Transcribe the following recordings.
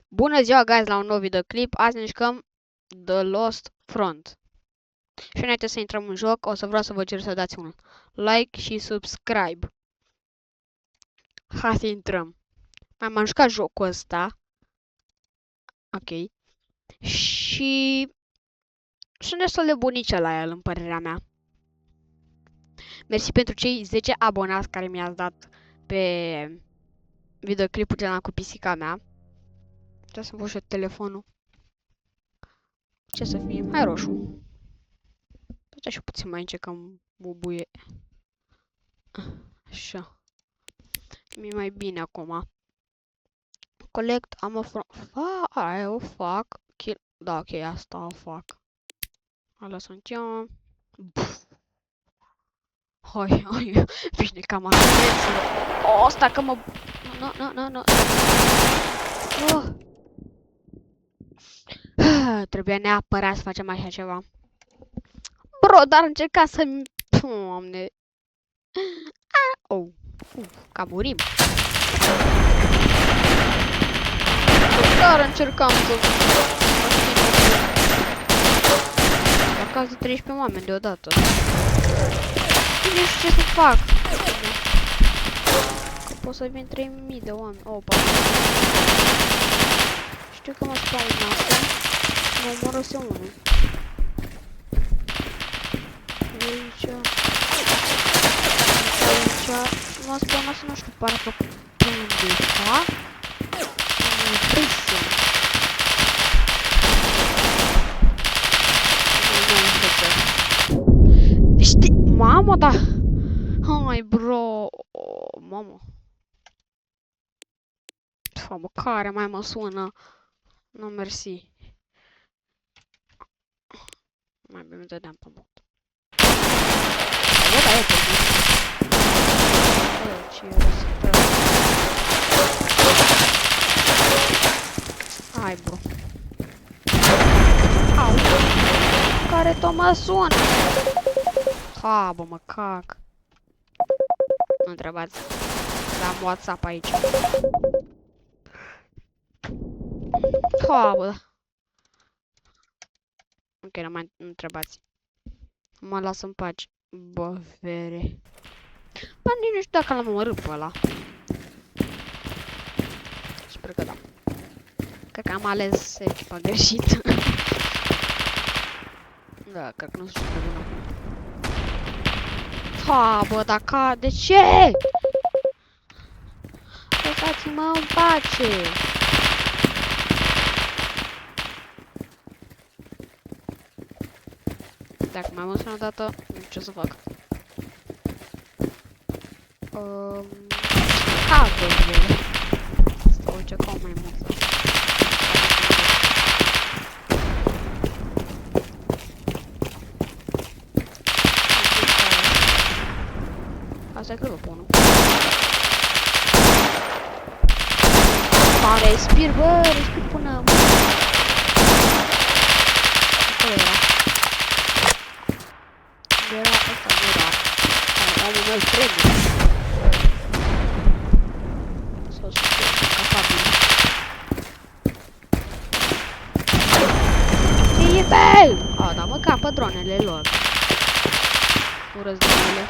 Bună ziua, guys, la un nou videoclip. Azi ne jucăm The Lost Front. Și înainte să intrăm în joc, o să vreau să vă cer să dați un like și subscribe. Hai să intrăm. M-am jucat jocul ăsta. Ok. Și sunt destul de bunice la el, în părerea mea. Mersi pentru cei 10 abonați care mi-ați dat pe videoclipul de la cu pisica mea. Trebuie să-mi pun și telefonul. Ce să fie? Hai roșu. Dă și puțin mai încecăm bubuie. Așa. Mi mai bine acum. Collect ammo from... Aia o fac. Kill... Da, ok, asta o fac. Ala sunt eu. Hai, hai. Bine, cam așa. O, stai că mă... Nu. Trebuia neapărat să facem așa ceva. Bro, dar încerca să-mi... Doamne. Oh. Ca murim. Dar încercam să... La caz de 13 oameni deodată. Nu știu ce să fac. Că pot să vin 3000 de oameni. Opa. Știu că mă spawn asta. Mă omorăse unul. Aici. Mă spawnase, nu știu, parcă pe undeva. Știi, mamă, da. Hai, bro. Mamă. Mamă, care mai mă sună. Nu, mersi. Mai bine dădeam pe mult. Bă, da, e pe mult. Ce e răsătă. Hai, bro. Au. Care tot mă sună? Ha, bă, mă cac. Nu întrebați. Am WhatsApp aici. Ha, bă. Ok, nu mai întrebați. Mă las în pace. Bă, vere. Bă, nici nu știu dacă l-am omorât pe ăla. Sper că da. Cred că am ales echipa greșită. Da, cred că nu sunt de bună. Ha, bă, dacă... De ce? Lăsați-mă în pace! Dacă mai mult o dată, nu știu ce să fac. Cadă ele. Asta o încercau mai mult. Asta e călăponul. Ba, respir, bă, respir până... Acolo era. Era ăsta, nu era. Omul meu trebuie. Să-l susțin, capabil. Țipe! A, da, mă capă dronele lor. Urăți dronele.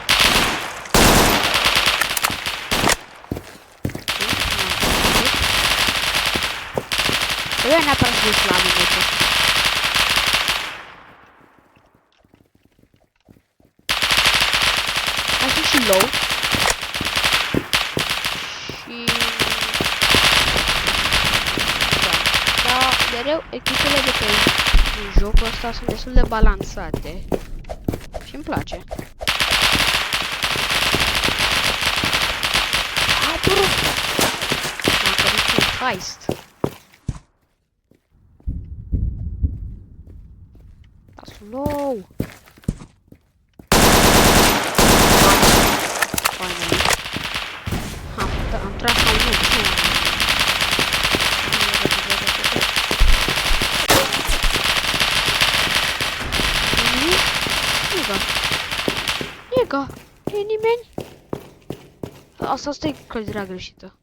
Trebuie neapărat să duci la mine. Așa și low. Și... Da, mereu echipele de pe jocul ăsta sunt destul de balansate. Și îmi place. A apărut! M-a apărut un heist. Low. Finally. Am tras mai mult. Nega. E nimeni? Asta e clădirea greșită.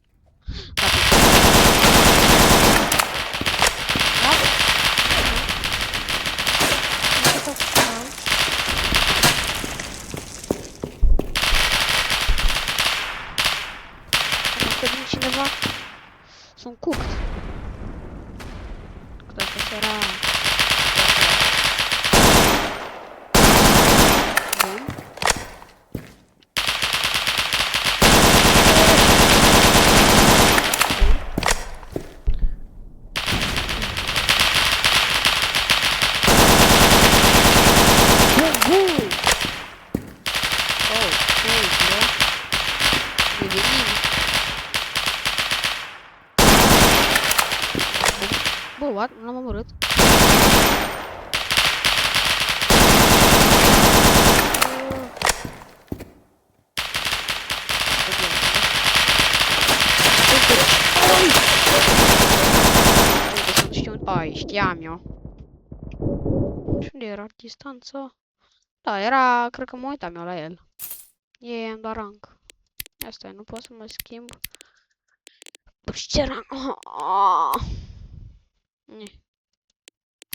rupt. Cred că era... Bun. Bă, what? Nu l-am omorât. Ai, știam eu. Și unde era distanța? Da, era, cred că mă uitam eu la el. E în doar rank. Asta e, nu pot să mă schimb. Și ce rank?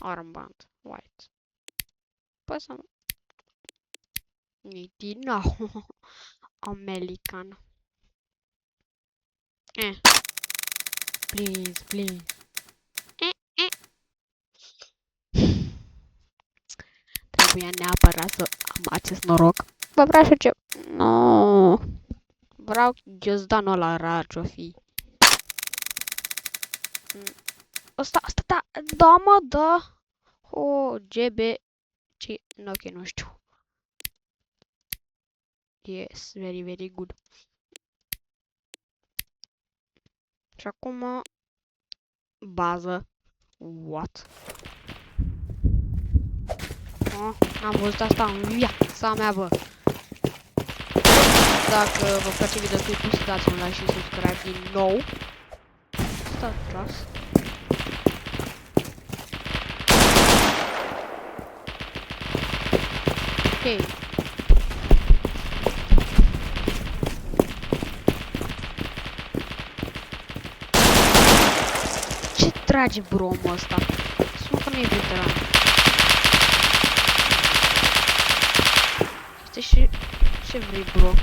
Armband, white. Poți să... Din nou. American. Please, please. Trebuia neapărat să am acest noroc. Bă, vreau așa ce... No. Vreau ghiozdanul ăla rar ce-o fi. Asta, da, mă, da. O, GB... Ce... Ok, nu știu. Yes, very, very good. Și acum... Bază. What? Am văzut asta în viața mea, bă. Dacă vă place videoclipul, să dați un like și subscribe din nou. Stați tras. Ok. Ce trage bromul ăsta? Spun că nu e veteran. Este și... Ce vrei, bro?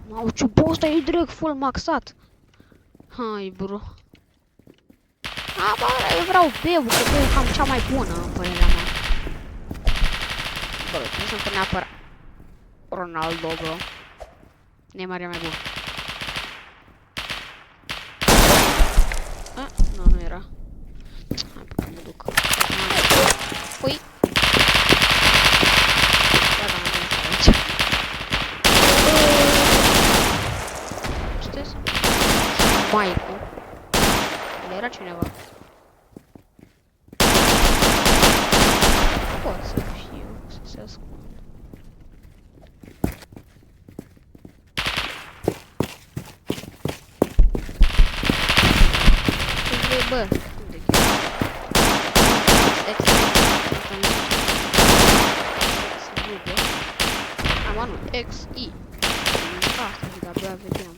Mamă, ce boss ăsta e direct full maxat. Hai, bro. A, bă, eu vreau B-ul, că B-ul e cam cea mai bună, în părerea mea. Bă, trebuie să-mi neapărat Ronaldo, bro. Neymar e mai bun. Nu, nu era. Hai, că mă duc. Ui. Gata, m-am gândit aici. Știți? Maicu. Era cineva. Pot să fiu, să se ascund. Bă, unde e? Am anul XI. Asta și de-abia vedeam.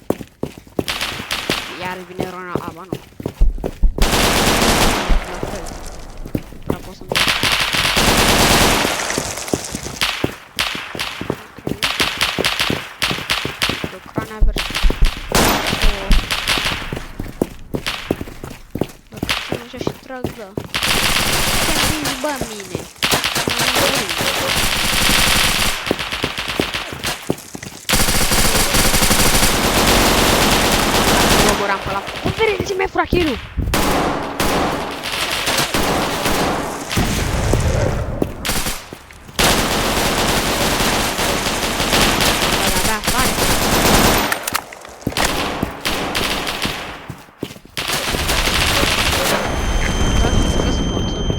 Iar vine Rona Aba, nu. La fel. Prea pot să-mi dau. Ok. Lucrana verzi. Dacă țin așa și trag, da. Ce-mi vingi, bă, mine? Moram pe la... Cum vede de ce mi-ai furat kill-ul? Da, sare.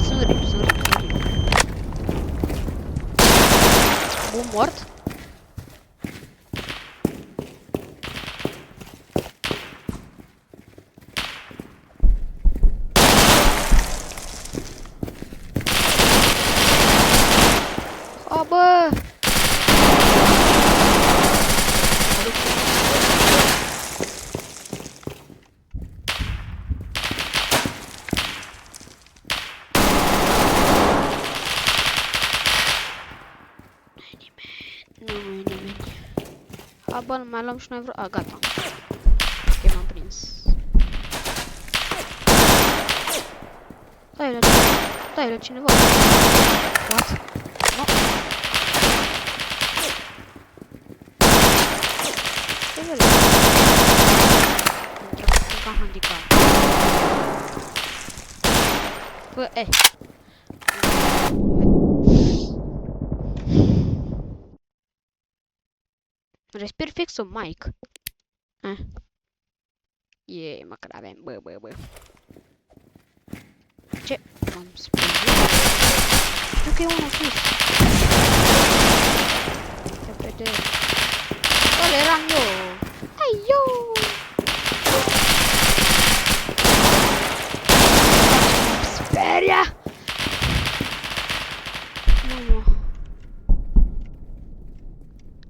Sunt rip. Bun, mort. Bă! Abă, nu mai luăm și noi vreo... A, gata. Ok, m-am prins. Dai la cineva. What? No. Ce vede? Intră ca handicap. Bă, respir fix un mic. Măcar avem, bă. Ce? M-am spus. Știu că e unul sus. Repede. Ăla eram eu. Hai, eu! Speria! Mamă.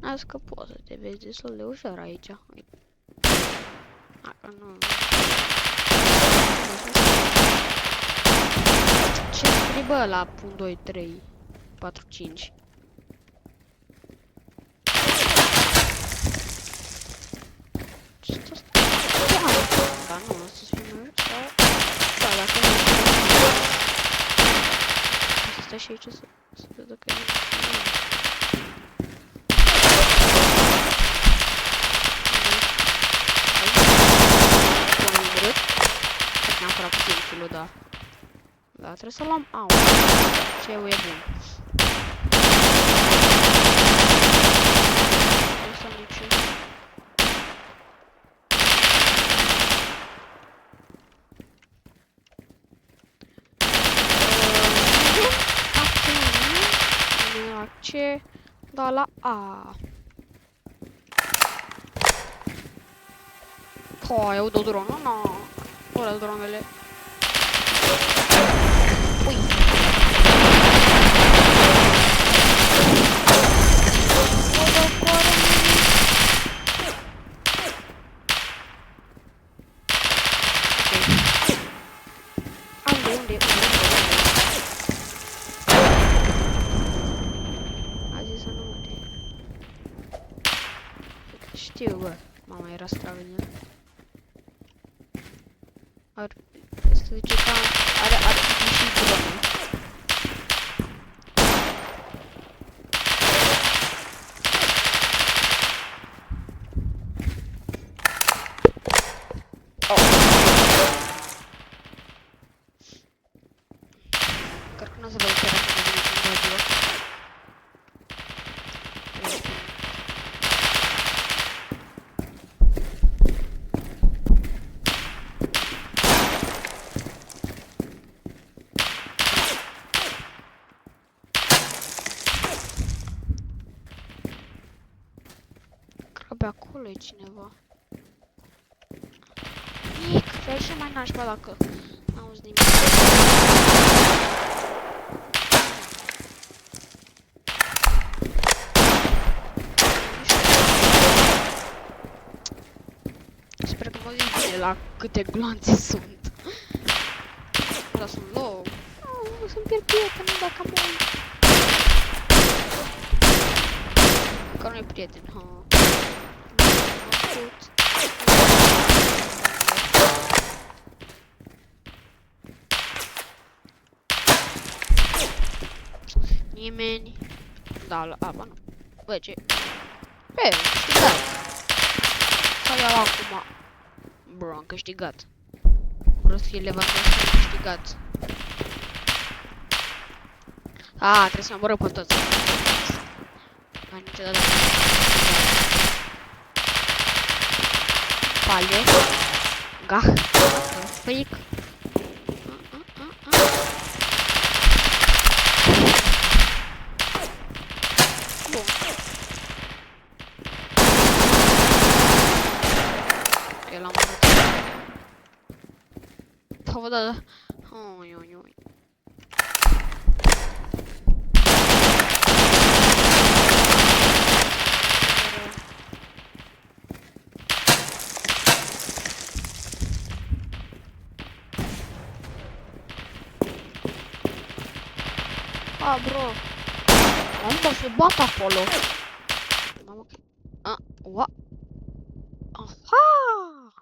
Azi că poți să te vezi destul de ușor aici. Dacă nu... Ce scrie bă la 1, 2, 3, 4, 5? Ce asta? Da, nu, asta să fie mai sau... Da, dacă nu... Să stai și aici să vedă că e... N-am furat puțin kilul, da. Da, trebuie să luăm... Au, ce e bun. Nu să niciun. Ce? Da, la A. Oh, eu dau dronul, no. Ora dronele. Ui. Unde? A zis să nu mori. Știu, bă. Mama era stravă din el. Să zice că are și drone. Cred că nu o să vă interesează de niciun joc. Pe acolo e cineva. Mic, fel și mai nașpa dacă n-auzi nimic. Sper că mă zic bine la câte gloanțe sunt. Dar sunt low. Să-mi pierd prietenul dacă mă uit. Că nu-i prieten, ha. Nimeni. Da, la apa nu. Bă, ce? Bă, am câștigat. Să iau acum. Bro, am câștigat. Vreau să fie Lewandowski, am câștigat. Trebuie să mă omoră pe toți. Niciodată. Pale. Gah. Fric. Bun. El am arătat. Da. Oi. Bro. Am să bat acolo. Mamă. Ua! Aha!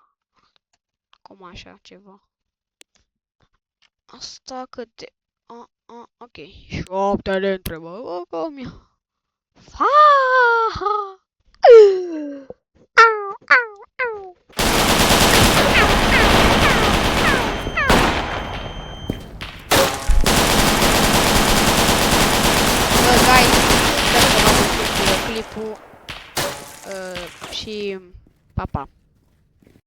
Cum așa ceva? Asta câte... Ok. 7 de întrebări. O, cum e? Fa! Au, au, au. Bă, guys, sper că v-a plăcut clipul și pa, pa.